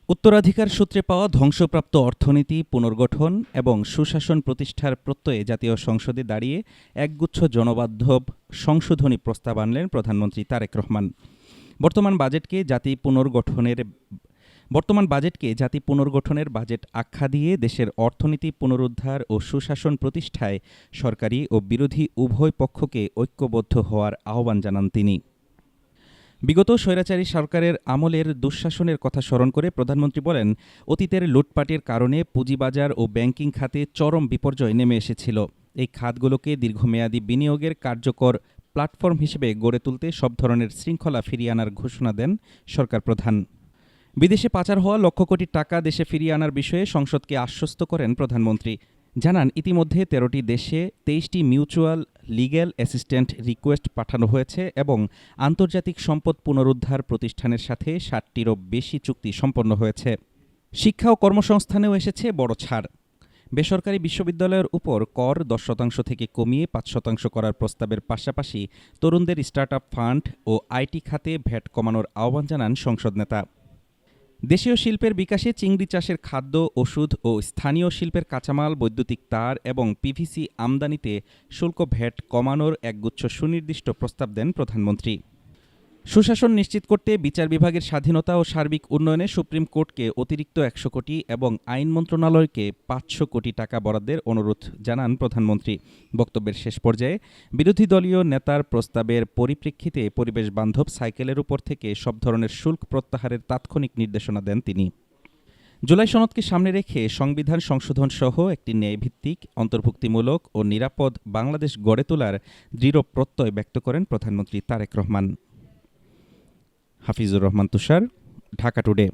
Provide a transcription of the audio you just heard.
উত্তরাধিকার সূত্রে পাওয়া ধ্বংসপ্রাপ্ত অর্থনীতি পুনর্গঠন এবং সুশাসন প্রতিষ্ঠার প্রত্যয়ে জাতীয় সংসদে দাঁড়িয়ে একগুচ্ছ জনবান্ধব সংশোধনী প্রস্তাব আনলেন প্রধানমন্ত্রী তারেক রহমান। বর্তমান বাজেটকে জাতি পুনর্গঠনের বাজেট আখ্যা দিয়ে দেশের অর্থনীতি পুনরুদ্ধার ও সুশাসন প্রতিষ্ঠায় সরকারি ও বিরোধী উভয় পক্ষকে ঐক্যবদ্ধ হওয়ার আহ্বান জানান তিনি। বিগত স্বৈরাচারী সরকারের আমলের দুঃশাসনের কথা স্মরণ করে প্রধানমন্ত্রী বলেন, অতীতের লুটপাটের কারণে পুঁজিবাজার ও ব্যাংকিং খাতে চরম বিপর্যয় নেমে এসেছিল। এই খাতগুলোকে দীর্ঘমেয়াদী বিনিয়োগের কার্যকর প্ল্যাটফর্ম হিসেবে গড়ে তুলতে সব ধরনের শৃঙ্খলা ফিরিয়ে আনার ঘোষণা দেন সরকার প্রধান। বিদেশে পাচার হওয়া লক্ষ কোটি টাকা দেশে ফিরিয়ে আনার বিষয়ে সংসদকে আশ্বস্ত করেন প্রধানমন্ত্রী। জানান, ইতিমধ্যে ১৩টি দেশে ২৩টি মিউচুয়াল লিগ্যাল অ্যাসিস্ট্যান্ট রিকোয়েস্ট পাঠানো হয়েছে এবং আন্তর্জাতিক সম্পদ পুনরুদ্ধার প্রতিষ্ঠানের সাথে ৬০টিরও বেশি চুক্তি সম্পন্ন হয়েছে। শিক্ষা ও কর্মসংস্থানেও এসেছে বড় ছাড়। বেসরকারি বিশ্ববিদ্যালয়ের উপর কর ১০% থেকে কমিয়ে ৫% করার প্রস্তাবের পাশাপাশি তরুণদের স্টার্টআপ ফান্ড ও আইটি খাতে ভ্যাট কমানোর আহ্বান জানান সংসদ নেতা। দেশীয় শিল্পের বিকাশে চিংড়ি চাষের খাদ্য, ওষুধ ও স্থানীয় শিল্পের কাঁচামাল, বৈদ্যুতিক তার এবং পিভিসি আমদানিতে শুল্ক ভ্যাট কমানোর একগুচ্ছ সুনির্দিষ্ট প্রস্তাব দেন প্রধানমন্ত্রী। সুশাসন নিশ্চিত করতে বিচার বিভাগের স্বাধীনতা ও সার্বিক উন্নয়নে সুপ্রিম কোর্টকে অতিরিক্ত ১০০ কোটি এবং আইন মন্ত্রণালয়কে ৫০০ কোটি টাকা বরাদ্দের অনুরোধ জানান প্রধানমন্ত্রী। বক্তব্যের শেষ পর্যায়ে বিরোধী দলীয় নেতার প্রস্তাবের পরিপ্রেক্ষিতে পরিবেশ বান্ধব সাইকেলের উপর থেকে সব ধরনের শুল্ক প্রত্যাহারের তাৎক্ষণিক নির্দেশনা দেন তিনি। জুলাই সনদকে সামনে রেখে সংবিধান সংশোধন সহ একটি ন্যায়ভিত্তিক, অন্তর্ভুক্তিমূলক ও নিরাপদ বাংলাদেশ গড়ে তোলার দৃঢ় প্রত্যয় ব্যক্ত করেন প্রধানমন্ত্রী তারেক রহমান। হাফিজুর রহমান তুষার, ঢাকা টুডে।